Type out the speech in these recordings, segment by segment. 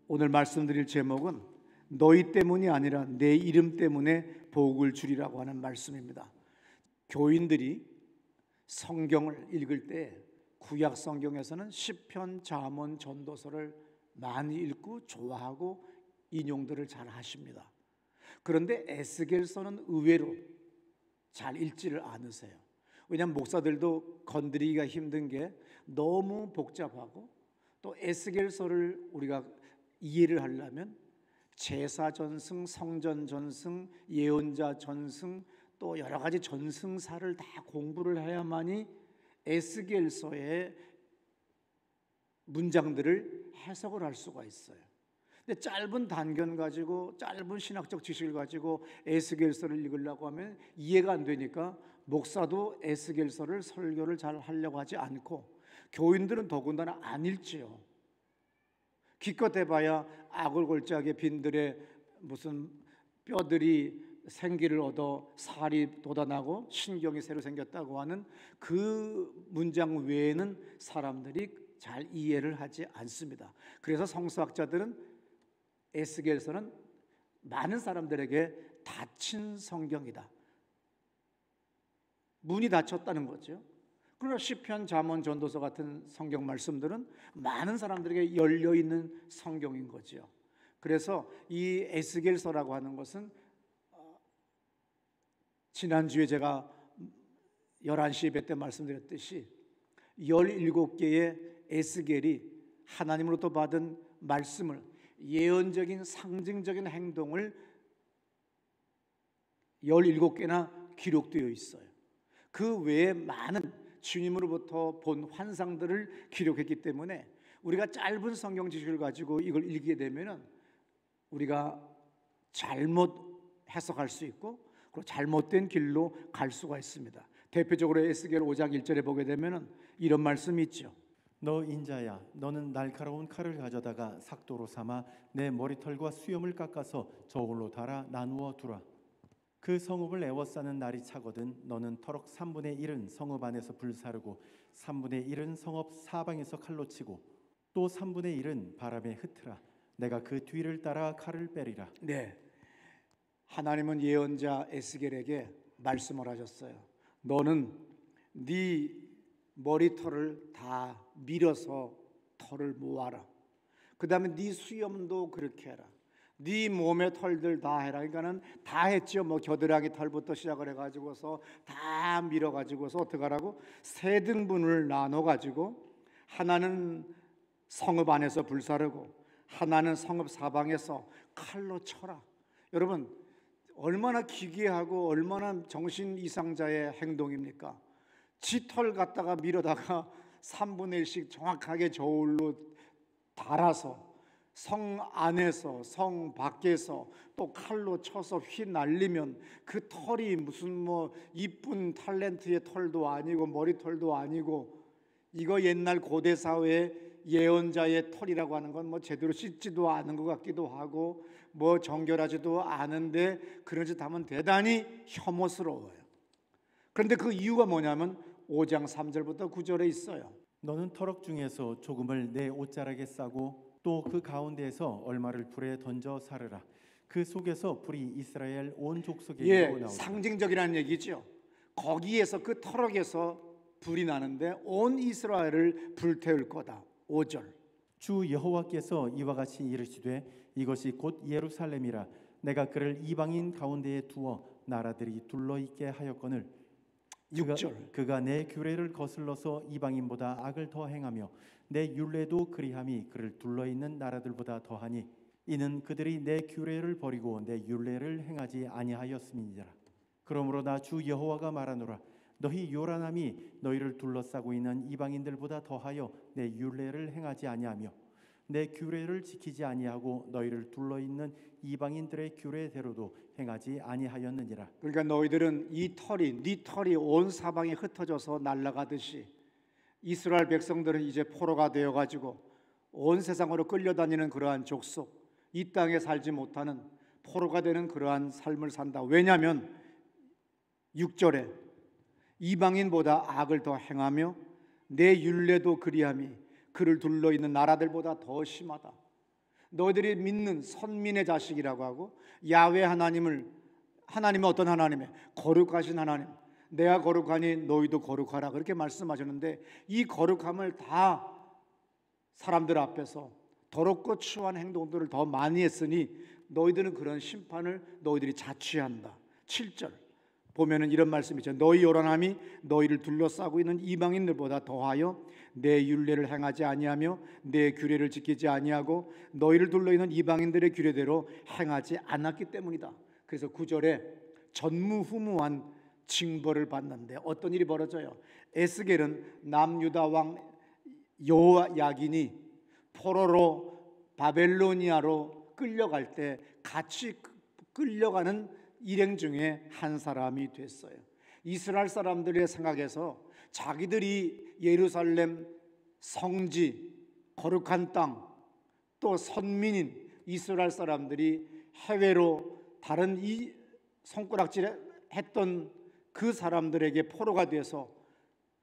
오늘 말씀드릴 제목은 너희 때문이 아니라 내 이름 때문에 복을 주리라고 하는 말씀입니다. 교인들이 성경을 읽을 때 구약 성경에서는 시편, 잠언, 전도서를 많이 읽고 좋아하고 인용들을 잘 하십니다. 그런데 에스겔서는 의외로 잘 읽지를 않으세요. 왜냐하면 목사들도 건드리기가 힘든 게 너무 복잡하고, 또 에스겔서를 우리가 이해를 하려면 제사 전승, 성전 전승, 예언자 전승, 또 여러 가지 전승사를 다 공부를 해야만이 에스겔서의 문장들을 해석을 할 수가 있어요. 근데 짧은 단견 가지고, 짧은 신학적 지식을 가지고 에스겔서를 읽으려고 하면 이해가 안 되니까 목사도 에스겔서를 설교를 잘 하려고 하지 않고, 교인들은 더군다나 안 읽지요. 기껏 해봐야 아골골짜기 빈들에 무슨 뼈들이 생기를 얻어 살이 돋아나고 신경이 새로 생겼다고 하는 그 문장 외에는 사람들이 잘 이해를 하지 않습니다. 그래서 성서학자들은 에스겔서는 많은 사람들에게 닫힌 성경이다, 문이 닫혔다는 거죠. 그러나 시편, 잠언, 전도서 같은 성경 말씀들은 많은 사람들에게 열려있는 성경인 거죠. 그래서 이 에스겔서라고 하는 것은 지난주에 제가 11시 예배 때 말씀드렸듯이 17개의 에스겔이 하나님으로부터 받은 말씀을, 예언적인 상징적인 행동을 17개나 기록되어 있어요. 그 외에 많은 주님으로부터 본 환상들을 기록했기 때문에 우리가 짧은 성경 지식을 가지고 이걸 읽게 되면 우리가 잘못 해석할 수 있고, 그리고 잘못된 길로 갈 수가 있습니다. 대표적으로 에스겔 5장 1절에 보게 되면 이런 말씀이 있죠. 너 인자야, 너는 날카로운 칼을 가져다가 삭도로 삼아 내 머리털과 수염을 깎아서 저울로 달아 나누어 두라. 그 성읍을 에워싸는 날이 차거든 너는 터럭 3분의 1은 성읍 안에서 불사르고 3분의 1은 성읍 사방에서 칼로 치고 또 3분의 1은 바람에 흩으라. 내가 그 뒤를 따라 칼을 빼리라. 네, 하나님은 예언자 에스겔에게 말씀을 하셨어요. 너는 네 머리털을 다 밀어서 털을 모아라. 그 다음에 네 수염도 그렇게 해라. 네 몸의 털들 다 해라. 그러니까는 다 했죠. 뭐 겨드랑이 털부터 시작을 해가지고서 다 밀어가지고서 어떻게 하라고? 세 등분을 나눠가지고 하나는 성읍 안에서 불사르고 하나는 성읍 사방에서 칼로 쳐라. 여러분, 얼마나 기괴하고 얼마나 정신 이상자의 행동입니까? 지 털 갖다가 밀어다가 3분의 1씩 정확하게 저울로 달아서 성 안에서 성 밖에서 또 칼로 쳐서 휘날리면 그 털이 무슨 뭐 이쁜 탤런트의 털도 아니고 머리털도 아니고, 이거 옛날 고대 사회의 예언자의 털이라고 하는 건 뭐 제대로 씻지도 않은 것 같기도 하고 뭐 정결하지도 않은데 그런 짓 하면 대단히 혐오스러워요. 그런데 그 이유가 뭐냐면 5장 3절부터 9절에 있어요. 너는 터럭 중에서 조금을 내 옷자락에 싸고 또 그 가운데에서 얼마를 불에 던져 사르라. 그 속에서 불이 이스라엘 온 족속에 나오라. 상징적이라는 얘기죠. 거기에서 그 터럭에서 불이 나는데 온 이스라엘을 불태울 거다. 5절. 주 여호와께서 이와 같이 이르시되 이것이 곧 예루살렘이라. 내가 그를 이방인 가운데에 두어 나라들이 둘러있게 하였거늘 6절. 그가 내 규례를 거슬러서 이방인보다 악을 더 행하며 내 율례도 그리함이 그를 둘러있는 나라들보다 더하니 이는 그들이 내 규례를 버리고 내 율례를 행하지 아니하였음이니라. 그러므로 나 주 여호와가 말하노라. 너희 요란함이 너희를 둘러싸고 있는 이방인들보다 더하여 내 율례를 행하지 아니하며 내 규례를 지키지 아니하고 너희를 둘러있는 이방인들의 규례대로도 행하지 아니하였느니라. 그러니까 너희들은 이 털이, 네 털이 온 사방에 흩어져서 날아가듯이 이스라엘 백성들은 이제 포로가 되어가지고 온 세상으로 끌려다니는 그러한 족속, 이 땅에 살지 못하는 포로가 되는 그러한 삶을 산다. 왜냐하면 6절에 이방인보다 악을 더 행하며 내 율례도 그리함이 그를 둘러있는 나라들보다 더 심하다. 너희들이 믿는 선민의 자식이라고 하고, 야훼 하나님은 어떤 하나님이에요? 거룩하신 하나님. 내가 거룩하니 너희도 거룩하라, 그렇게 말씀하셨는데, 이 거룩함을 다 사람들 앞에서 더럽고 추한 행동들을 더 많이 했으니 너희들은 그런 심판을 너희들이 자취한다. 7절 보면은 이런 말씀이죠. 너희 요란함이 너희를 둘러싸고 있는 이방인들보다 더하여 내 율례를 행하지 아니하며 내 규례를 지키지 아니하고 너희를 둘러있는 이방인들의 규례대로 행하지 않았기 때문이다. 그래서 9절에 전무후무한 징벌을 받는데 어떤 일이 벌어져요? 에스겔은 남유다 왕 여호야긴이 포로로 바벨로니아로 끌려갈 때 같이 끌려가는 일행 중에 한 사람이 됐어요. 이스라엘 사람들의 생각에서 자기들이 예루살렘 성지, 거룩한 땅, 또 선민인 이스라엘 사람들이 해외로 다른 이 손가락질 했던 그 사람들에게 포로가 돼서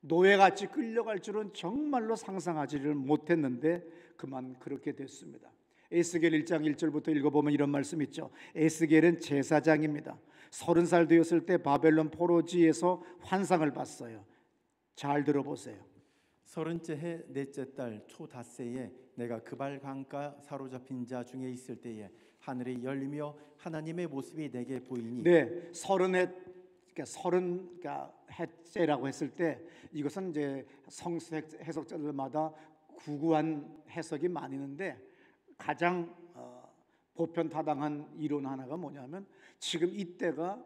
노예같이 끌려갈 줄은 정말로 상상하지를 못했는데 그만 그렇게 됐습니다. 에스겔 1장 1절부터 읽어보면 이런 말씀 있죠. 에스겔은 제사장입니다. 30살 되었을 때 바벨론 포로지에서 환상을 봤어요. 잘 들어보세요. 30째 해 넷째 달 초닷새에 내가 그발 강가 사로잡힌 자 중에 있을 때에 하늘이 열리며 하나님의 모습이 내게 보이니. 네, 30 해째라고 했을 때 이것은 이제 성서 해석자들마다 구구한 해석이 많이 있는데 가장 보편 타당한 이론 하나가 뭐냐면 지금 이때가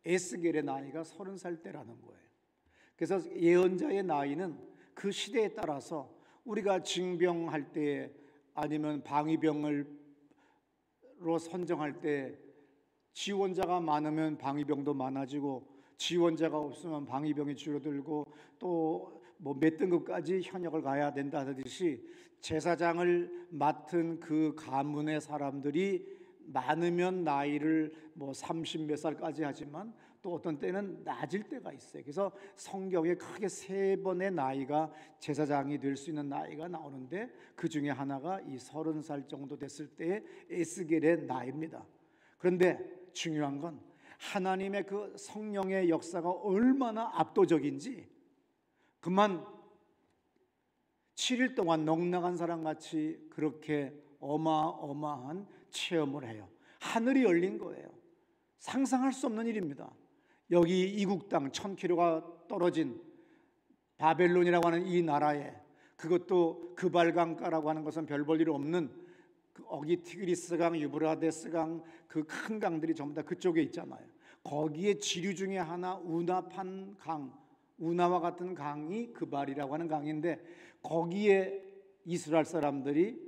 에스겔의 나이가 30살 때라는 거예요. 그래서 예언자의 나이는 그 시대에 따라서 우리가 징병할 때 아니면 방위병으로 선정할 때 지원자가 많으면 방위병도 많아지고 지원자가 없으면 방위병이 줄어들고 또 뭐 몇 등급까지 현역을 가야 된다 하듯이 제사장을 맡은 그 가문의 사람들이 많으면 나이를 뭐 30 몇 살까지 하지만 또 어떤 때는 낮을 때가 있어요. 그래서 성경에 크게 3번의 나이가 제사장이 될 수 있는 나이가 나오는데 그 중에 하나가 이 30살 정도 됐을 때의 에스겔의 나이입니다. 그런데 중요한 건 하나님의 그 성령의 역사가 얼마나 압도적인지 그만 7일 동안 넉나간 사람같이 그렇게 어마어마한 체험을 해요. 하늘이 열린 거예요. 상상할 수 없는 일입니다. 여기 이국 땅 1000km가 떨어진 바벨론이라고 하는 이 나라에, 그것도 그발강가라고 하는 것은 별 볼 일 없는 거기 티그리스강, 유브라데스강 그 큰 강들이 전부 다 그쪽에 있잖아요. 거기에 지류 중에 하나 우나판 강, 우나와 같은 강이 그발이라고 하는 강인데 거기에 이스라엘 사람들이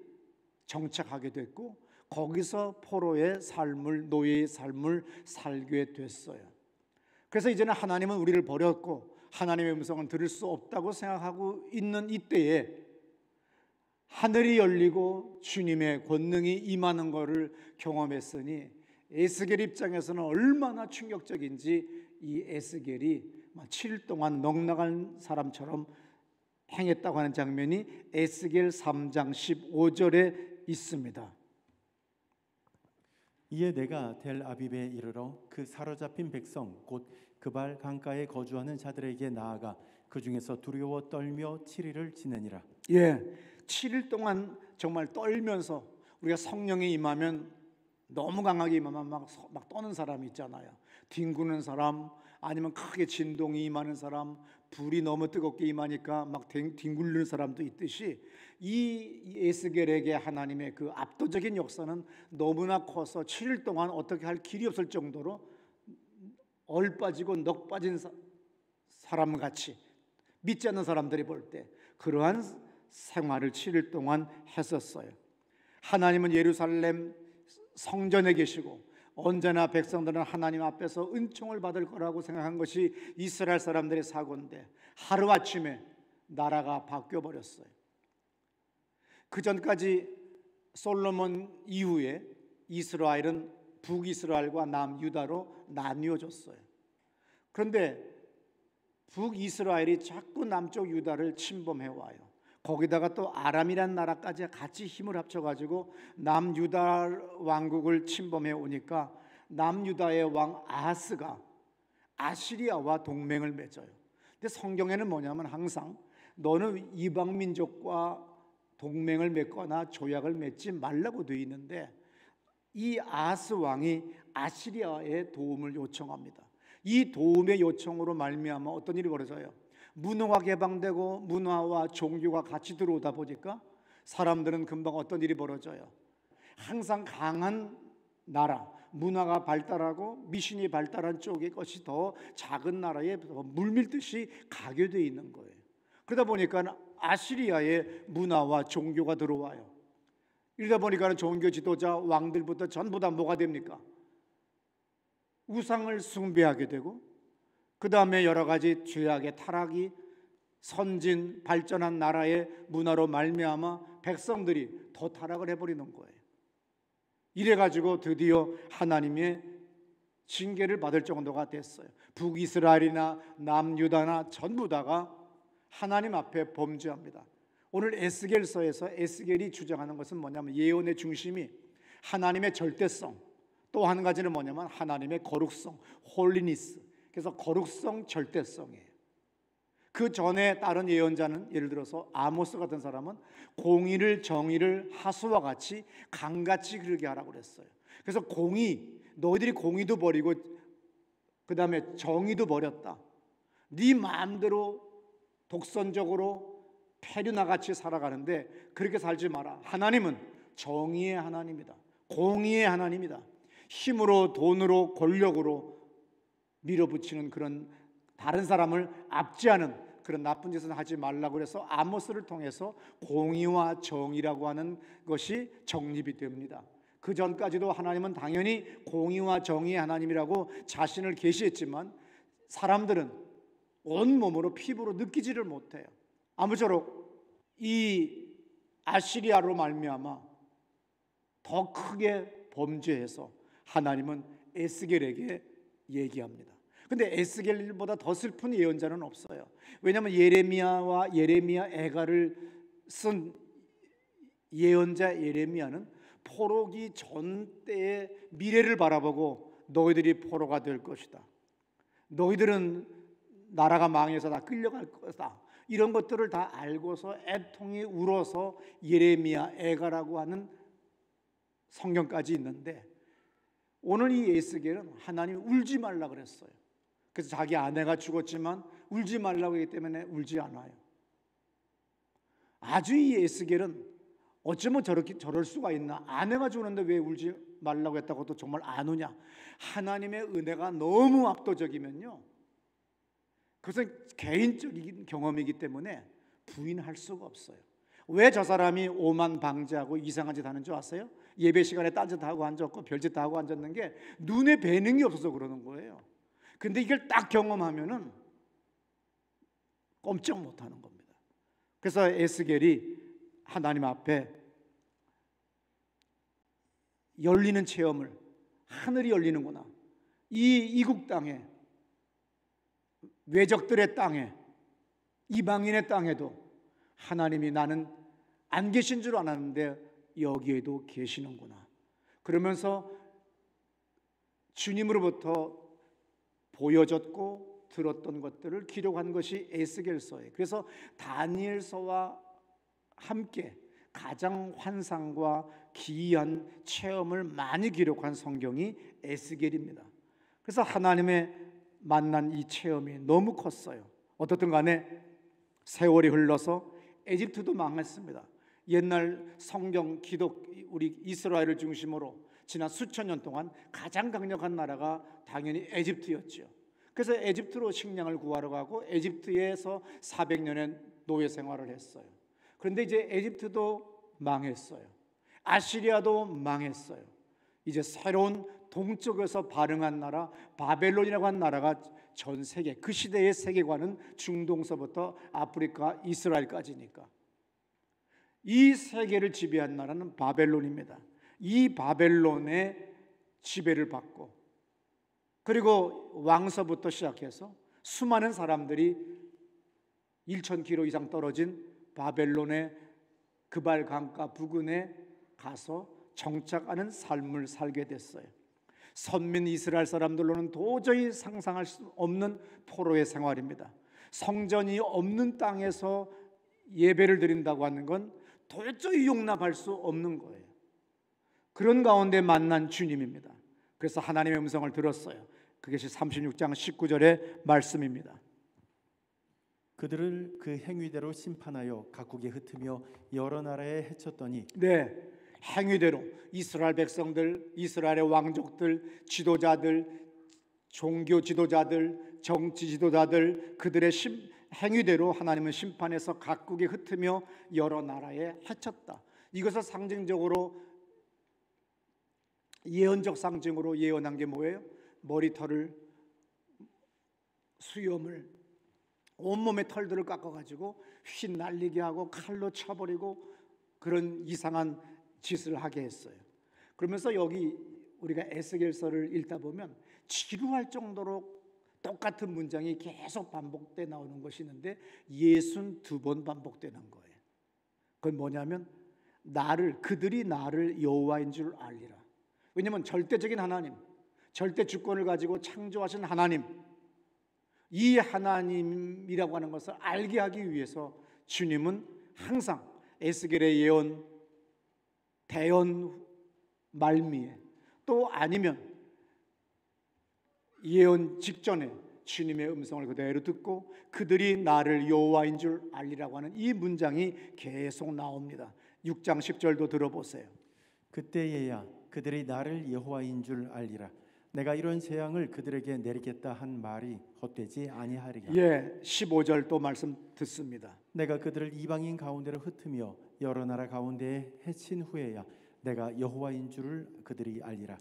정착하게 됐고 거기서 포로의 삶을, 노예의 삶을 살게 됐어요. 그래서 이제는 하나님은 우리를 버렸고 하나님의 음성을 들을 수 없다고 생각하고 있는 이때에 하늘이 열리고 주님의 권능이 임하는 것을 경험했으니 에스겔 입장에서는 얼마나 충격적인지 이 에스겔이 7일 동안 넉나간 사람처럼 행했다고 하는 장면이 에스겔 3장 15절에 있습니다. 이에 내가 델 아비브에 이르러 그 사로잡힌 백성 곧 그발 강가에 거주하는 자들에게 나아가 그 중에서 두려워 떨며 7일을 지내니라. 예, 7일 동안 정말 떨면서 우리가 성령이 임하면 너무 강하게 임하면 막 떠는 사람이 있잖아요. 뒹구는 사람, 아니면 크게 진동이 임하는 사람, 불이 너무 뜨겁게 임하니까 막 뒹굴는 사람도 있듯이 이 에스겔에게 하나님의 그 압도적인 역사는 너무나 커서 7일 동안 어떻게 할 길이 없을 정도로 얼빠지고 넋 빠진 사람같이 믿지 않는 사람들이 볼 때 그러한 생활을 7일 동안 했었어요. 하나님은 예루살렘 성전에 계시고 언제나 백성들은 하나님 앞에서 은총을 받을 거라고 생각한 것이 이스라엘 사람들의 사고인데 하루아침에 나라가 바뀌어버렸어요. 그 전까지 솔로몬 이후에 이스라엘은 북이스라엘과 남유다로 나뉘어졌어요. 그런데 북이스라엘이 자꾸 남쪽 유다를 침범해와요. 거기다가 또 아람이란 나라까지 같이 힘을 합쳐가지고 남유다 왕국을 침범해 오니까 남유다의 왕 아하스가 아시리아와 동맹을 맺어요. 근데 성경에는 뭐냐면 항상 너는 이방 민족과 동맹을 맺거나 조약을 맺지 말라고 되어 있는데, 이 아하스 왕이 아시리아의 도움을 요청합니다. 이 도움의 요청으로 말미암아 어떤 일이 벌어져요? 문화가 개방되고 문화와 종교가 같이 들어오다 보니까 사람들은 금방 어떤 일이 벌어져요? 항상 강한 나라, 문화가 발달하고 미신이 발달한 쪽의 것이 더 작은 나라에 물밀듯이 가게 돼 있는 거예요. 그러다 보니까 아시리아의 문화와 종교가 들어와요. 이러다 보니까 종교 지도자 왕들부터 전부 다 뭐가 됩니까? 우상을 숭배하게 되고, 그 다음에 여러 가지 죄악의 타락이 선진 발전한 나라의 문화로 말미암아 백성들이 더 타락을 해버리는 거예요. 이래가지고 드디어 하나님의 징계를 받을 정도가 됐어요. 북이스라엘이나 남유다나 전부 다가 하나님 앞에 범죄합니다. 오늘 에스겔서에서 에스겔이 주장하는 것은 뭐냐면 예언의 중심이 하나님의 절대성, 또 한 가지는 뭐냐면 하나님의 거룩성, 홀리니스. 그래서 거룩성, 절대성이에요. 그 전에 다른 예언자는 예를 들어서 아모스 같은 사람은 공의를 정의를 하수와 같이 강같이 그르게 하라고 그랬어요. 그래서 공의, 너희들이 공의도 버리고 그 다음에 정의도 버렸다. 네 마음대로 독선적으로 페류나같이 살아가는데 그렇게 살지 마라. 하나님은 정의의 하나님이다. 공의의 하나님이다. 힘으로 돈으로 권력으로 밀어붙이는 그런 다른 사람을 압제하는 그런 나쁜 짓은 하지 말라고 해서 아모스를 통해서 공의와 정의라고 하는 것이 정립이 됩니다. 그 전까지도 하나님은 당연히 공의와 정의의 하나님이라고 자신을 계시했지만 사람들은 온몸으로 피부로 느끼지를 못해요. 아무쪼록 이 아시리아로 말미암아 더 크게 범죄해서 하나님은 에스겔에게 얘기합니다. 근데 에스겔보다 더 슬픈 예언자는 없어요. 왜냐하면 예레미야와 예레미야 애가를 쓴 예언자 예레미야는 포로기 전 때의 미래를 바라보고 너희들이 포로가 될 것이다. 너희들은 나라가 망해서 다 끌려갈 것이다. 이런 것들을 다 알고서 애통이 울어서 예레미야 애가라고 하는 성경까지 있는데, 오늘 이 에스겔은 하나님이 울지 말라 그랬어요. 그래서 자기 아내가 죽었지만 울지 말라고 했기 때문에 울지 않아요. 아주 이 에스겔은 어쩌면 저럴 수가 있나? 아내가 죽었는데 왜 울지 말라고 했다고 또 정말 안 우냐? 하나님의 은혜가 너무 압도적이면요, 그것은 개인적인 경험이기 때문에 부인할 수가 없어요. 왜 저 사람이 오만 방제하고 이상한 짓 하는 줄 아세요? 예배 시간에 딴짓 하고 앉았고 별짓 하고 앉았는 게 눈에 뵈는 없어서 그러는 거예요. 근데 이걸 딱 경험하면은 꼼짝 못하는 겁니다. 그래서 에스겔이 하나님 앞에 열리는 체험을, 하늘이 열리는구나, 이 이국 땅에, 외적들의 땅에, 이방인의 땅에도 하나님이 나는 안 계신 줄 알았는데 여기에도 계시는구나, 그러면서 주님으로부터 보여졌고 들었던 것들을 기록한 것이 에스겔서예요. 그래서 다니엘서와 함께 가장 환상과 기이한 체험을 많이 기록한 성경이 에스겔입니다. 그래서 하나님의 만난 이 체험이 너무 컸어요. 어떻든 간에 세월이 흘러서 에집트도 망했습니다. 옛날 성경 기독 우리 이스라엘을 중심으로 지난 수천 년 동안 가장 강력한 나라가 당연히 에집트였죠. 그래서 에집트로 식량을 구하러 가고 에집트에서 400년의 노예 생활을 했어요. 그런데 이제 에집트도 망했어요. 아시리아도 망했어요. 이제 새로운 동쪽에서 발흥한 나라 바벨론이라고 하는 나라가 전 세계, 그 시대의 세계관은 중동서부터 아프리카, 이스라엘까지니까 이 세계를 지배한 나라는 바벨론입니다. 이 바벨론의 지배를 받고, 그리고 왕서부터 시작해서 수많은 사람들이 1,000km 이상 떨어진 바벨론의 그발 강가 부근에 가서 정착하는 삶을 살게 됐어요. 선민 이스라엘 사람들로는 도저히 상상할 수 없는 포로의 생활입니다. 성전이 없는 땅에서 예배를 드린다고 하는 건 도저히 용납할 수 없는 거예요. 그런 가운데 만난 주님입니다. 그래서 하나님의 음성을 들었어요. 그것이 36장 19절의 말씀입니다. 그들을 그 행위대로 심판하여 각국에 흩으며 여러 나라에 해쳤더니 네, 행위대로 이스라엘 백성들, 이스라엘의 왕족들, 지도자들, 종교 지도자들, 정치 지도자들, 그들의 행위대로 하나님은 심판해서 각국에 흩으며 여러 나라에 해쳤다. 이것을 상징적으로 예언적 상징으로 예언한 게 뭐예요? 머리털을, 수염을, 온몸의 털들을 깎아가지고 휘날리게 하고 칼로 쳐버리고 그런 이상한 짓을 하게 했어요. 그러면서 여기 우리가 에스겔서를 읽다 보면 지루할 정도로 똑같은 문장이 계속 반복돼 나오는 것이 있는데 62번 반복되는 거예요. 그건 뭐냐면 그들이 나를 여호와인 줄 알리라. 왜냐하면 절대적인 하나님, 절대 주권을 가지고 창조하신 하나님, 이 하나님이라고 하는 것을 알게 하기 위해서 주님은 항상 에스겔의 예언, 대언 말미에 또 아니면 예언 직전에 주님의 음성을 그대로 듣고 그들이 나를 여호와인 줄 알리라고 하는 이 문장이 계속 나옵니다. 6장 10절도 들어보세요. 그때에야 그들이 나를 여호와인 줄 알리라. 내가 이런 재앙을 그들에게 내리겠다 한 말이 헛되지 아니하리라. 15절 또 말씀 듣습니다. 내가 그들을 이방인 가운데로 흩으며 여러 나라 가운데에 해친 후에야 내가 여호와인 줄을 그들이 알리라.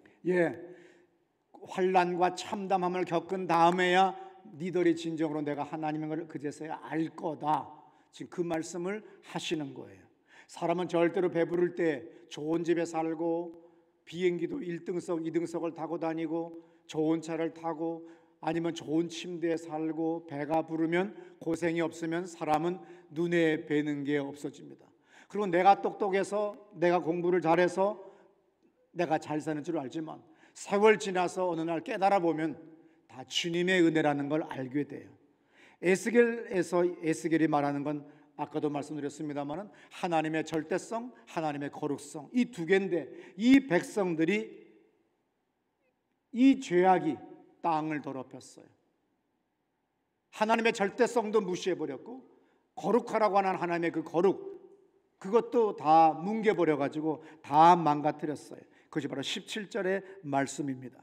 환난과 참담함을 겪은 다음에야 니들이 진정으로 내가 하나님인 걸 그제서야 알 거다. 지금 그 말씀을 하시는 거예요. 사람은 절대로 배부를 때 좋은 집에 살고 비행기도 1등석, 2등석을 타고 다니고 좋은 차를 타고 아니면 좋은 침대에 살고 배가 부르면 고생이 없으면 사람은 눈에 뵈는 게 없어집니다. 그리고 내가 똑똑해서 내가 공부를 잘해서 내가 잘 사는 줄 알지만 세월 지나서 어느 날 깨달아 보면 다 주님의 은혜라는 걸 알게 돼요. 에스겔이 말하는 건 아까도 말씀드렸습니다마는 하나님의 절대성, 하나님의 거룩성 이 두 개인데 이 백성들이 이 죄악이 땅을 더럽혔어요. 하나님의 절대성도 무시해버렸고 거룩하라고 하는 하나님의 그 거룩 그것도 다 뭉개버려가지고 다 망가뜨렸어요. 그것이 바로 17절의 말씀입니다.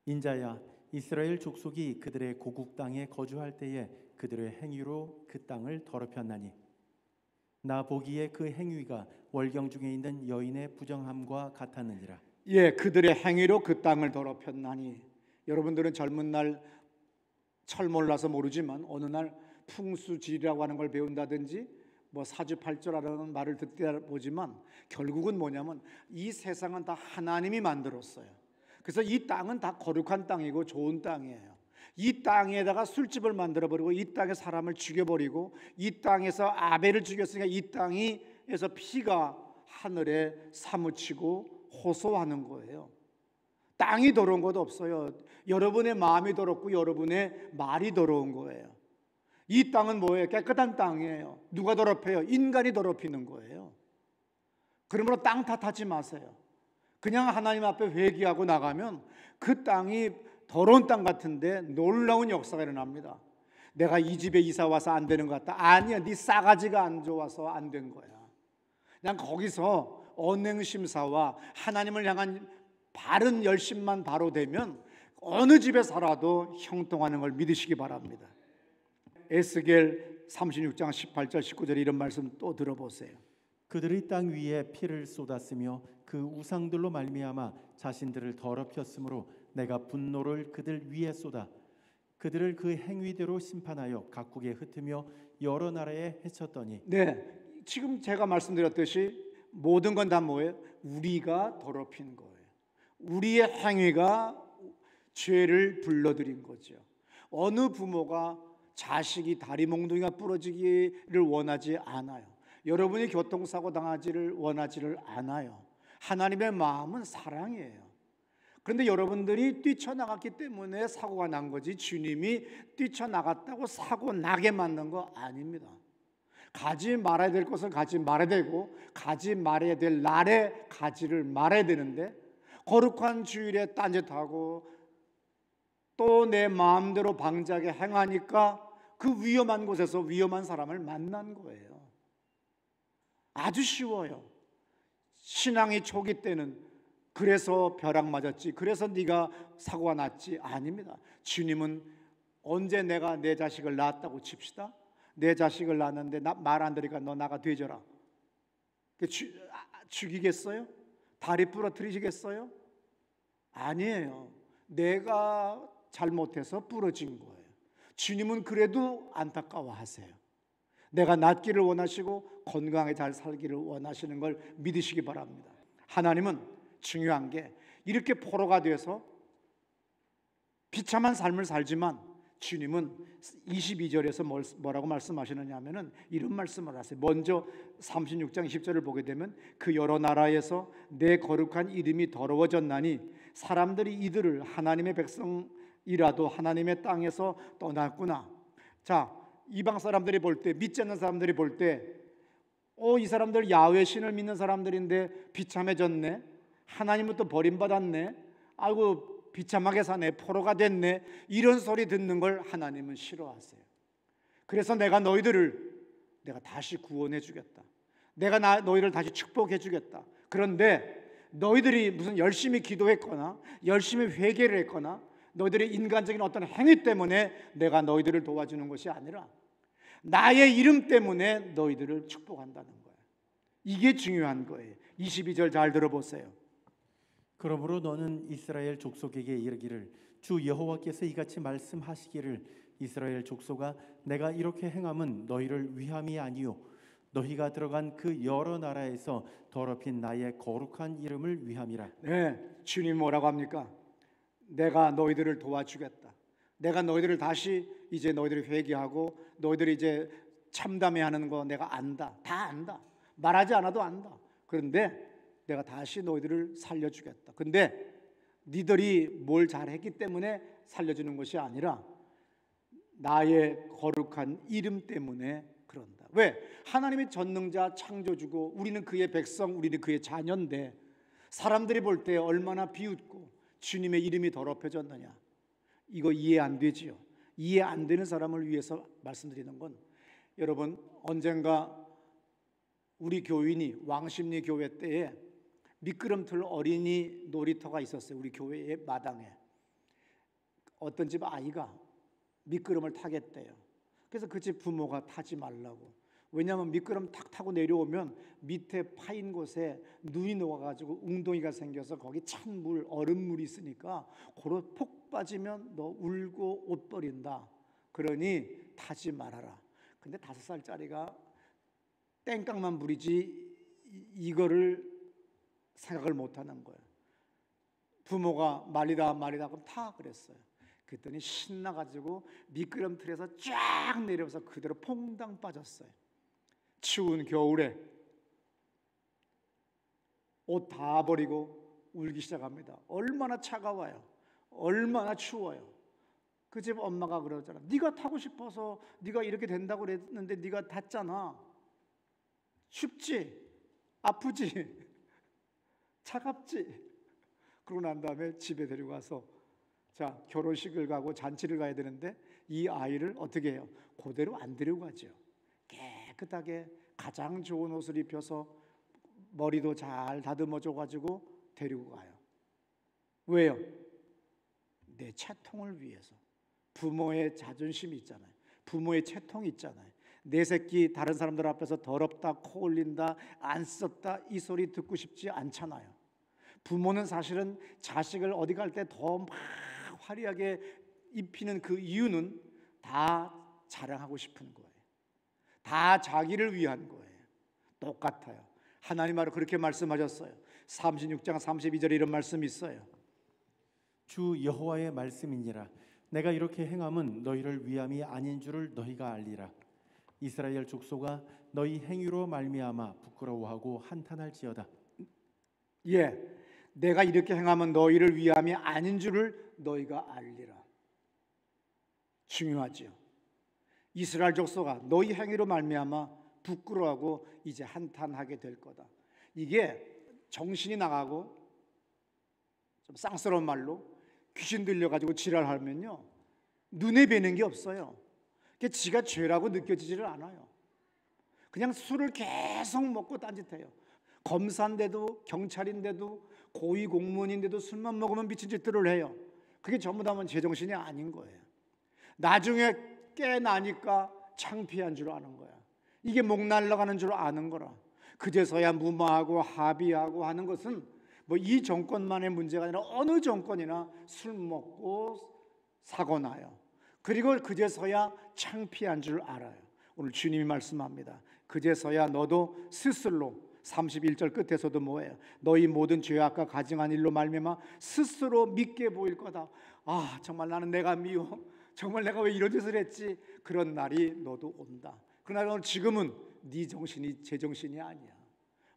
인자야 이스라엘 족속이 그들의 고국 땅에 거주할 때에 그들의 행위로 그 땅을 더럽혔나니 나 보기에 그 행위가 월경 중에 있는 여인의 부정함과 같았느니라. 그들의 행위로 그 땅을 더럽혔나니 여러분들은 젊은 날 철 몰라서 모르지만 어느 날 풍수지리라고 하는 걸 배운다든지 뭐 사주팔조라는 말을 듣다 보지만 결국은 뭐냐면 이 세상은 다 하나님이 만들었어요. 그래서 이 땅은 다 거룩한 땅이고 좋은 땅이에요. 이 땅에다가 술집을 만들어버리고 이 땅에 사람을 죽여버리고 이 땅에서 아벨을 죽였으니까 이 땅에서 피가 하늘에 사무치고 호소하는 거예요. 땅이 더러운 것도 없어요. 여러분의 마음이 더럽고 여러분의 말이 더러운 거예요. 이 땅은 뭐예요? 깨끗한 땅이에요. 누가 더럽혀요? 인간이 더럽히는 거예요. 그러므로 땅 탓하지 마세요. 그냥 하나님 앞에 회개하고 나가면 그 땅이 더러운 땅 같은데 놀라운 역사가 일어납니다. 내가 이 집에 이사 와서 안 되는 것 같다. 아니야, 네 싸가지가 안 좋아서 안 된 거야. 그냥 거기서 언행심사와 하나님을 향한 바른 열심만 바로 되면 어느 집에 살아도 형통하는 걸 믿으시기 바랍니다. 에스겔 36장 18절 19절에 이런 말씀 또 들어보세요. 그들이 땅 위에 피를 쏟았으며 그 우상들로 말미암아 자신들을 더럽혔으므로 내가 분노를 그들 위에 쏟아 그들을 그 행위대로 심판하여 각국에 흩으며 여러 나라에 해쳤더니 지금 제가 말씀드렸듯이 모든 건 다 뭐예요? 우리가 더럽힌 거예요. 우리의 행위가 죄를 불러들인 거죠. 어느 부모가 자식이 다리 몽둥이가 부러지기를 원하지 않아요. 여러분이 교통사고 당하지를 원하지를 않아요. 하나님의 마음은 사랑이에요. 그런데 여러분들이 뛰쳐나갔기 때문에 사고가 난 거지, 주님이 뛰쳐나갔다고 사고 나게 만든 거 아닙니다. 가지 말아야 될 것을 가지 말아야 되고, 가지 말아야 될 날에 가지를 말아야 되는데, 거룩한 주일에 딴짓하고 또 내 마음대로 방자하게 행하니까 그 위험한 곳에서 위험한 사람을 만난 거예요. 아주 쉬워요. 신앙이 초기 때는 그래서 벼락 맞았지, 그래서 네가 사고가 났지, 아닙니다. 주님은 언제 내가 내 자식을 낳았다고 칩시다. 내 자식을 낳았는데 말 안 들으니까 너 나가 되져라, 죽이겠어요? 다리 부러뜨리시겠어요? 아니에요. 내가 잘못해서 부러진 거예요. 주님은 그래도 안타까워하세요. 내가 낫기를 원하시고 건강하게 잘 살기를 원하시는 걸 믿으시기 바랍니다. 하나님은 중요한 게 이렇게 포로가 돼서 비참한 삶을 살지만, 주님은 22절에서 뭐라고 말씀하시느냐 하면은 이런 말씀을 하세요. 먼저 36장 10절을 보게 되면, 그 여러 나라에서 내 거룩한 이름이 더러워졌나니 사람들이 이들을 하나님의 백성이라도 하나님의 땅에서 떠났구나. 자, 이방 사람들이 볼 때, 믿지 않는 사람들이 볼 때, 이 사람들 야훼 신을 믿는 사람들인데 비참해졌네, 하나님부터 버림받았네, 아이고 비참하게 사네, 포로가 됐네, 이런 소리 듣는 걸 하나님은 싫어하세요. 그래서 내가 다시 구원해 주겠다, 내가 너희를 다시 축복해 주겠다. 그런데 너희들이 무슨 열심히 기도했거나 열심히 회개를 했거나 너희들의 인간적인 어떤 행위 때문에 내가 너희들을 도와주는 것이 아니라 나의 이름 때문에 너희들을 축복한다는 거예요. 이게 중요한 거예요. 22절 잘 들어보세요. 그러므로 너는 이스라엘 족속에게 이르기를, 주 여호와께서 이같이 말씀하시기를, 이스라엘 족속아, 내가 이렇게 행함은 너희를 위함이 아니요 너희가 들어간 그 여러 나라에서 더럽힌 나의 거룩한 이름을 위함이라. 네, 주님 뭐라고 합니까? 내가 너희들을 도와주겠다. 내가 너희들을 다시, 이제 너희들이 회개하고 너희들이 이제 참담해야 하는 거 내가 안다. 다 안다. 말하지 않아도 안다. 그런데 내가 다시 너희들을 살려주겠다. 근데 니들이 뭘 잘했기 때문에 살려주는 것이 아니라 나의 거룩한 이름 때문에 그런다. 왜? 하나님의 전능자 창조주고 우리는 그의 백성, 우리는 그의 자녀인데 사람들이 볼 때 얼마나 비웃고 주님의 이름이 더럽혀졌느냐, 이거 이해 안 되지요. 이해 안 되는 사람을 위해서 말씀드리는 건, 여러분 언젠가 우리 교인이 왕십리 교회 때에 미끄럼틀 어린이 놀이터가 있었어요. 우리 교회의 마당에 어떤 집 아이가 미끄럼을 타겠대요. 그래서 그 집 부모가 타지 말라고. 왜냐하면 미끄럼 탁 타고 내려오면 밑에 파인 곳에 눈이 녹아가지고 웅덩이가 생겨서 거기 찬물, 얼음물이 있으니까 고로 폭 빠지면 너 울고 옷 버린다. 그러니 타지 말아라. 근데 5살짜리가 땡깡만 부리지 이거를 생각을 못하는 거예요. 부모가 말리다 그럼 타 그랬어요. 그랬더니 신나가지고 미끄럼틀에서 쫙 내려서 그대로 퐁당 빠졌어요. 추운 겨울에 옷 다 버리고 울기 시작합니다. 얼마나 차가워요. 얼마나 추워요. 그 집 엄마가 그러잖아. 네가 타고 싶어서 네가 이렇게 된다고 그랬는데 네가 탔잖아. 춥지? 아프지? 차갑지? 그러고 난 다음에 집에 데리고 가서 자, 결혼식을 가고 잔치를 가야 되는데 이 아이를 어떻게 해요? 그대로 안 데리고 가죠. 깨끗하게 가장 좋은 옷을 입혀서 머리도 잘 다듬어 줘가지고 데리고 가요. 왜요? 내 채통을 위해서. 부모의 자존심이 있잖아요. 부모의 채통이 있잖아요. 내 새끼 다른 사람들 앞에서 더럽다, 코 올린다, 안 썼다 이 소리 듣고 싶지 않잖아요. 부모는 사실은 자식을 어디 갈 때 더 막 화려하게 입히는 그 이유는 다 자랑하고 싶은 거예요. 다 자기를 위한 거예요. 똑같아요. 하나님 말로 그렇게 말씀하셨어요. 36장 32절에 이런 말씀이 있어요. 주 여호와의 말씀이니라. 내가 이렇게 행함은 너희를 위함이 아닌 줄을 너희가 알리라. 이스라엘 족속아 너희 행위로 말미암아 부끄러워하고 한탄할지어다. 예, 내가 이렇게 행하면 너희를 위함이 아닌 줄을 너희가 알리라. 중요하죠. 이스라엘 족속아 너희 행위로 말미암아 부끄러워하고 이제 한탄하게 될 거다. 이게 정신이 나가고 좀 쌍스러운 말로 귀신 들려가지고 지랄하면요 눈에 뵈는 게 없어요. 그게 지가 죄라고 느껴지지를 않아요. 그냥 술을 계속 먹고 딴짓해요. 검사인데도 경찰인데도 고위 공무원인데도 술만 먹으면 미친 짓들을 해요. 그게 전부 다 제정신이 아닌 거예요. 나중에 깨나니까 창피한 줄 아는 거야. 이게 목 날라가는 줄 아는 거라. 그제서야 무마하고 합의하고 하는 것은 뭐 이 정권만의 문제가 아니라 어느 정권이나 술 먹고 사고 나요. 그리고 그제서야 창피한 줄 알아요. 오늘 주님이 말씀합니다. 그제서야 너도 스스로 31절 끝에서도 뭐예요? 너희 모든 죄악과 가증한 일로 말미암아 스스로 믿게 보일 거다. 아 정말 나는 내가 미워. 정말 내가 왜 이런 짓을 했지? 그런 날이 너도 온다. 그러나 지금은 네 정신이 제 정신이 아니야.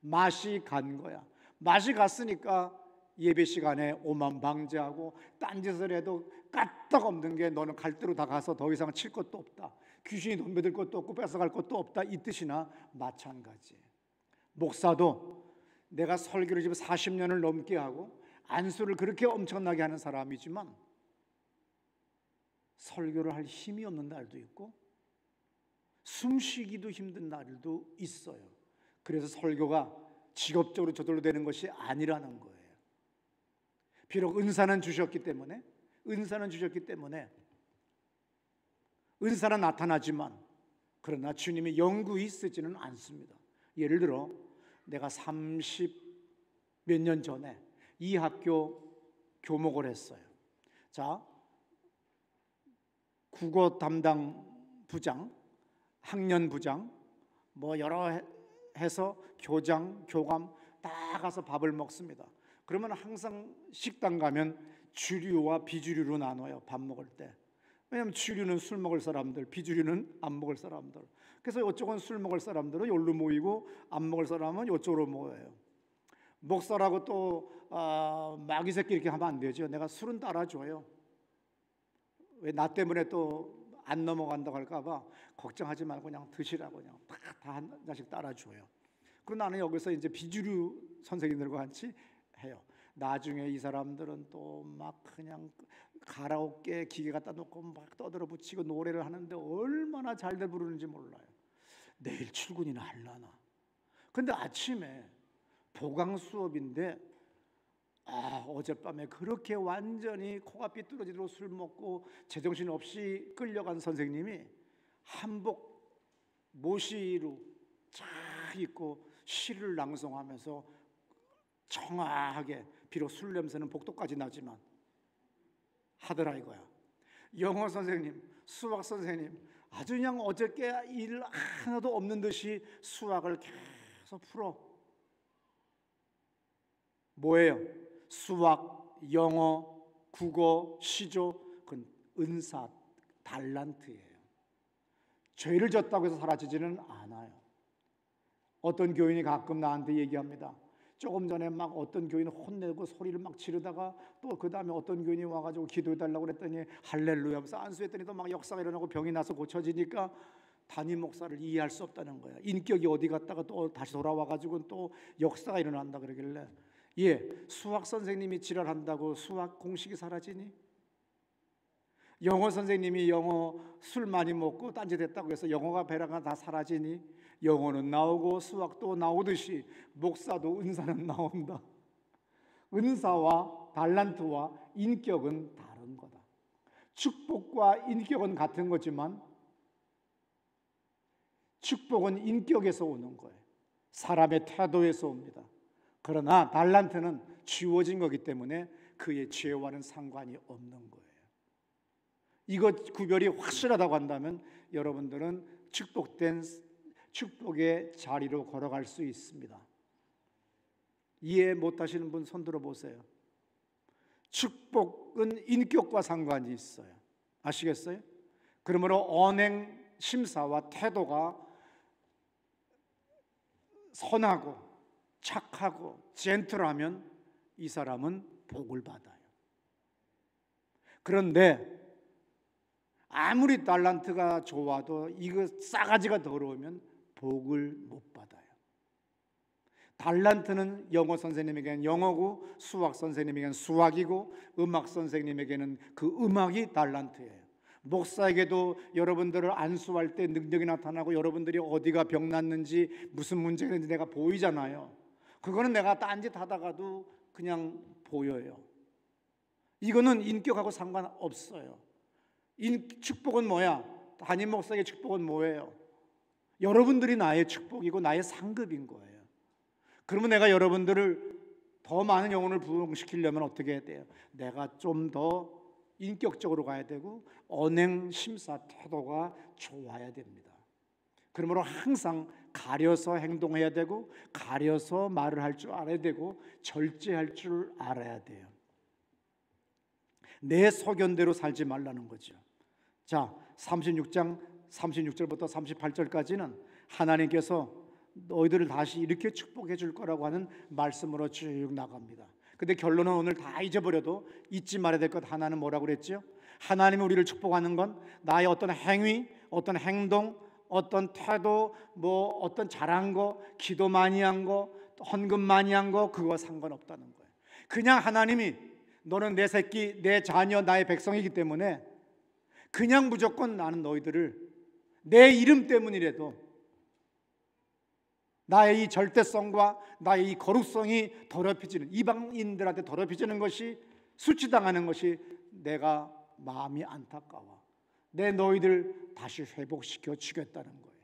맛이 간 거야. 맛이 갔으니까 예배 시간에 오만방제하고 딴짓을 해도 까딱 없는 게 너는 갈 대로 다 가서 더 이상 칠 것도 없다. 귀신이 덤벼들 것도 없고 뺏어갈 것도 없다. 이 뜻이나 마찬가지. 목사도 내가 설교를 지금 40년을 넘게 하고 안수를 그렇게 엄청나게 하는 사람이지만 설교를 할 힘이 없는 날도 있고 숨쉬기도 힘든 날도 있어요. 그래서 설교가 직업적으로 저절로 되는 것이 아니라는 거예요. 비록 은사는 주셨기 때문에 은사는 나타나지만 그러나 주님의 영구히 쓰지는 않습니다. 예를 들어 내가 30 몇 년 전에 이 학교 교목을 했어요. 자, 국어 담당 부장, 학년 부장, 뭐 여러 해서 교장, 교감 다 가서 밥을 먹습니다. 그러면 항상 식당 가면 주류와 비주류로 나눠요. 밥 먹을 때. 왜냐하면 주류는 술 먹을 사람들, 비주류는 안 먹을 사람들. 그래서 이쪽은 술 먹을 사람들은 여기로 모이고 안 먹을 사람은 이쪽으로 모여요. 목사라고 또 마귀 새끼 이렇게 하면 안 되죠. 내가 술은 따라줘요. 왜 나 때문에 또 안 넘어간다고 할까 봐 걱정하지 말고 그냥 드시라고 그냥 다 한 잔씩 따라줘요. 그리고 나는 여기서 이제 비주류 선생님들과 같이 해요. 나중에 이 사람들은 또 막 그냥 가라오케 기계 갖다 놓고 막 떠들어 붙이고 노래를 하는데 얼마나 잘들 부르는지 몰라요. 내일 출근이나 하려나. 근데 아침에 보강 수업인데 어젯밤에 그렇게 완전히 코가 삐뚤어지도록 술 먹고 제정신 없이 끌려간 선생님이 한복 모시로 쫙 입고 시를 낭송하면서 청아하게, 비록 술 냄새는 복도까지 나지만 하더라 이거야. 영어 선생님, 수학 선생님 아주 그냥 어저께 일 하나도 없는 듯이 수학을 계속 풀어. 뭐예요? 수학, 영어, 국어, 시조, 그건 은사, 달란트예요. 죄를 졌다고 해서 사라지지는 않아요. 어떤 교인이 가끔 나한테 얘기합니다. 조금 전에 막 어떤 교인은 혼내고 소리를 막 지르다가 또 그 다음에 어떤 교인이 와가지고 기도해달라고 그랬더니 할렐루야 하면서 안수했더니 또 막 역사가 일어나고 병이 나서 고쳐지니까 담임 목사를 이해할 수 없다는 거야. 인격이 어디 갔다가 또 다시 돌아와가지고 또 역사가 일어난다 그러길래 수학 선생님이 지랄한다고 수학 공식이 사라지니? 영어 선생님이 영어 술 많이 먹고 딴짓했다고 해서 영어가 배라가 다 사라지니? 영어는 나오고 수학도 나오듯이 목사도 은사는 나온다. 은사와 달란트와 인격은 다른 거다. 축복과 인격은 같은 거지만 축복은 인격에서 오는 거예요. 사람의 태도에서 옵니다. 그러나 달란트는 주어진 거기 때문에 그의 죄와는 상관이 없는 거예요. 이거 구별이 확실하다고 한다면 여러분들은 축복의 자리로 걸어갈 수 있습니다. 이해 못하시는 분 손 들어 보세요. 축복은 인격과 상관이 있어요. 아시겠어요? 그러므로 언행 심사와 태도가 선하고 착하고 젠틀하면 이 사람은 복을 받아요. 그런데 아무리 달란트가 좋아도 이거 싸가지가 더러우면 복을 못 받아요. 달란트는 영어 선생님에게는 영어고, 수학 선생님에게는 수학이고, 음악 선생님에게는 그 음악이 달란트예요. 목사에게도 여러분들을 안수할 때 능력이 나타나고 여러분들이 어디가 병났는지 무슨 문제가 있는지 내가 보이잖아요. 그거는 내가 딴짓 하다가도 그냥 보여요. 이거는 인격하고 상관없어요. 축복은 뭐야? 담임 목사의 축복은 뭐예요? 여러분들이 나의 축복이고 나의 상급인 거예요. 그러면 내가 여러분들을 더 많은 영혼을 부흥시키려면 어떻게 해야 돼요? 내가 좀 더 인격적으로 가야 되고 언행, 심사, 태도가 좋아야 됩니다. 그러므로 항상 가려서 행동해야 되고 가려서 말을 할 줄 알아야 되고 절제할 줄 알아야 돼요. 내 소견대로 살지 말라는 거죠. 자, 36장 36절부터 38절까지는 하나님께서 너희들을 다시 이렇게 축복해 줄 거라고 하는 말씀으로 쭉 나갑니다. 근데 결론은 오늘 다 잊어버려도 잊지 말아야 될 것 하나는 뭐라고 그랬죠? 하나님이 우리를 축복하는 건 나의 어떤 행위, 어떤 행동, 어떤 태도, 뭐 어떤 잘한 거, 기도 많이 한 거, 헌금 많이 한 거, 그거와 상관없다는 거예요. 그냥 하나님이 너는 내 새끼, 내 자녀, 나의 백성이기 때문에 그냥 무조건 나는 너희들을 내 이름 때문이라도 나의 이 절대성과 나의 이 거룩성이 더럽혀지는, 이방인들한테 더럽혀지는 것이, 수치당하는 것이 내가 마음이 안타까워. 내 너희들 다시 회복시켜 주겠다는 거예요.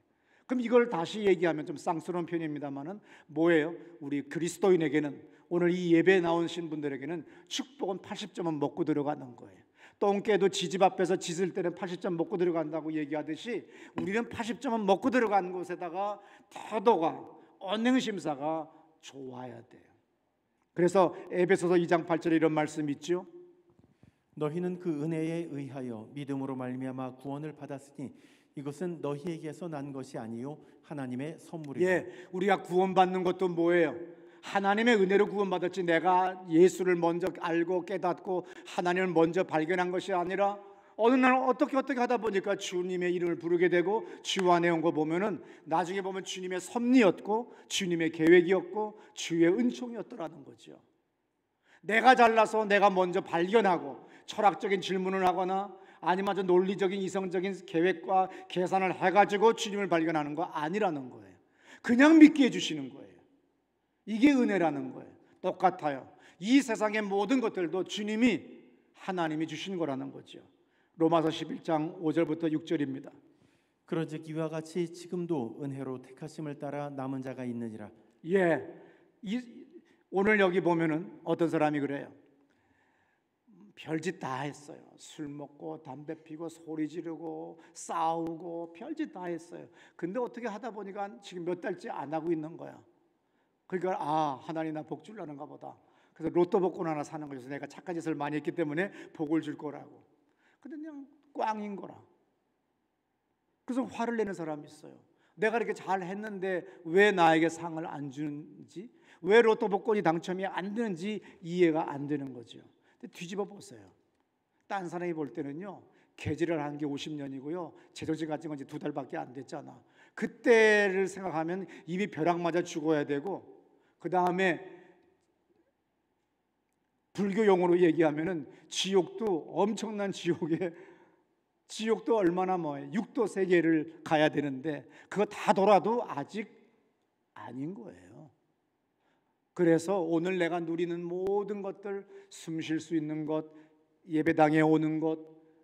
그럼 이걸 다시 얘기하면 좀 쌍스러운 편입니다만은 뭐예요? 우리 그리스도인에게는, 오늘 이 예배에 나오신 분들에게는 축복은 80점은 먹고 들어가는 거예요. 똥개도 지집 앞에서 짖을 때는 80점 먹고 들어간다고 얘기하듯이 우리는 80점은 먹고 들어가는 곳에다가 태도가, 언행심사가 좋아야 돼요. 그래서 에베소서 2장 8절에 이런 말씀이 있죠. 너희는 그 은혜에 의하여 믿음으로 말미암아 구원을 받았으니 이것은 너희에게서 난 것이 아니요 하나님의 선물이다. 예, 우리가 구원받는 것도 뭐예요? 하나님의 은혜로 구원받았지 내가 예수를 먼저 알고 깨닫고 하나님을 먼저 발견한 것이 아니라 어느 날 어떻게 하다 보니까 주님의 이름을 부르게 되고 주 안에 온 거 보면은 나중에 보면 주님의 섭리였고 주님의 계획이었고 주의 은총이었더라는 거죠. 내가 잘나서 내가 먼저 발견하고 철학적인 질문을 하거나 아니면 아주 논리적인 이성적인 계획과 계산을 해가지고 주님을 발견하는 거 아니라는 거예요. 그냥 믿게 해주시는 거예요. 이게 은혜라는 거예요. 똑같아요. 이 세상의 모든 것들도 주님이, 하나님이 주신 거라는 거죠. 로마서 11장 5절부터 6절입니다. 그런즉 이와 같이 지금도 은혜로 택하심을 따라 남은 자가 있느니라. 예, 오늘 여기 보면은 어떤 사람이 그래요. 별짓 다 했어요. 술 먹고 담배 피고 소리 지르고 싸우고 별짓 다 했어요. 근데 어떻게 하다 보니까 지금 몇 달째 안 하고 있는 거야. 그러니까 하나님 나 복 주려는가 보다. 그래서 로또 복권 하나 사는 거여서 내가 착한 짓을 많이 했기 때문에 복을 줄 거라고. 근데 그냥 꽝인 거라. 그래서 화를 내는 사람이 있어요. 내가 이렇게 잘 했는데 왜 나에게 상을 안 주는지, 왜 로또 복권이 당첨이 안 되는지 이해가 안 되는 거죠. 근데 뒤집어 보세요. 딴 사람이 볼 때는요, 개지를 한 게 50년이고요 제정신 가진 건 이제 2달밖에 안 됐잖아. 그때를 생각하면 이미 벼락 맞아 죽어야 되고, 그 다음에 불교 용어로 얘기하면은 지옥도 엄청난 지옥도 얼마나 뭐예요? 6도 세계를 가야 되는데 그거 다 돌아도 아직 아닌 거예요. 그래서 오늘 내가 누리는 모든 것들, 숨 쉴 수 있는 것, 예배당에 오는 것,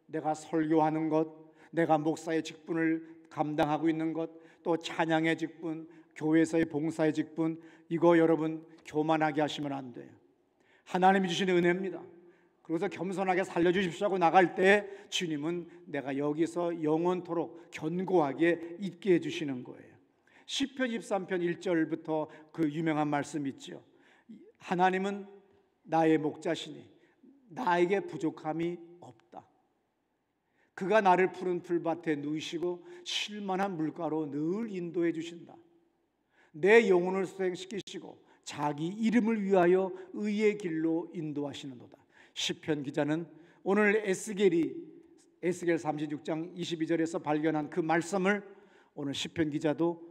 내가 설교하는 것, 내가 목사의 직분을 감당하고 있는 것, 또 찬양의 직분, 교회에서의 봉사의 직분, 이거 여러분 교만하게 하시면 안 돼요. 하나님이 주시는 은혜입니다. 그래서 겸손하게 살려주십시오 하고 나갈 때 주님은 내가 여기서 영원토록 견고하게 있게 해주시는 거예요. 시편 23편 1절부터 그 유명한 말씀 있죠. 하나님은 나의 목자시니 나에게 부족함이 없다. 그가 나를 푸른 풀밭에 누이시고 쉴만한 물가로 늘 인도해 주신다. 내 영혼을 수행시키시고 자기 이름을 위하여 의의 길로 인도하시는도다. 시편 기자는 오늘 에스겔 36장 22절에서 발견한 그 말씀을 오늘 시편 기자도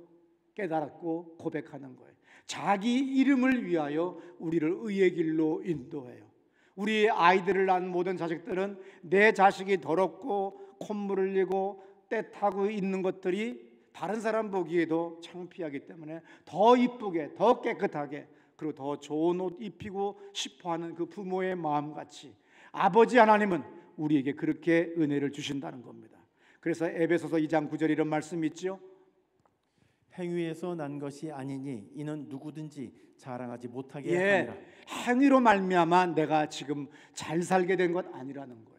깨달았고 고백하는 거예요. 자기 이름을 위하여 우리를 의의 길로 인도해요. 우리 아이들을 낳은 모든 자식들은 내 자식이 더럽고 콧물 흘리고 때 타고 있는 것들이 다른 사람 보기에도 창피하기 때문에 더 이쁘게, 더 깨끗하게, 그리고 더 좋은 옷 입히고 싶어하는 그 부모의 마음같이 아버지 하나님은 우리에게 그렇게 은혜를 주신다는 겁니다. 그래서 에베소서 2장 9절 이런 말씀이 있죠. 행위에서 난 것이 아니니 이는 누구든지 자랑하지 못하게 하니라. 행위로 말미암아 내가 지금 잘 살게 된 것 아니라는 거예요.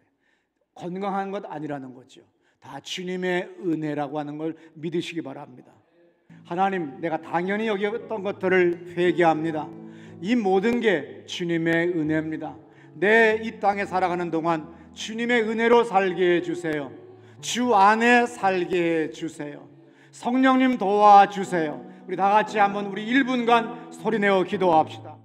건강한 것 아니라는 거죠. 다 주님의 은혜라고 하는 걸 믿으시기 바랍니다. 하나님, 내가 당연히 여겼던 것들을 회개합니다. 이 모든 게 주님의 은혜입니다. 내 이 땅에 살아가는 동안 주님의 은혜로 살게 해주세요. 주 안에 살게 해주세요. 성령님 도와주세요. 우리 다 같이 한번 우리 1분간 소리내어 기도합시다.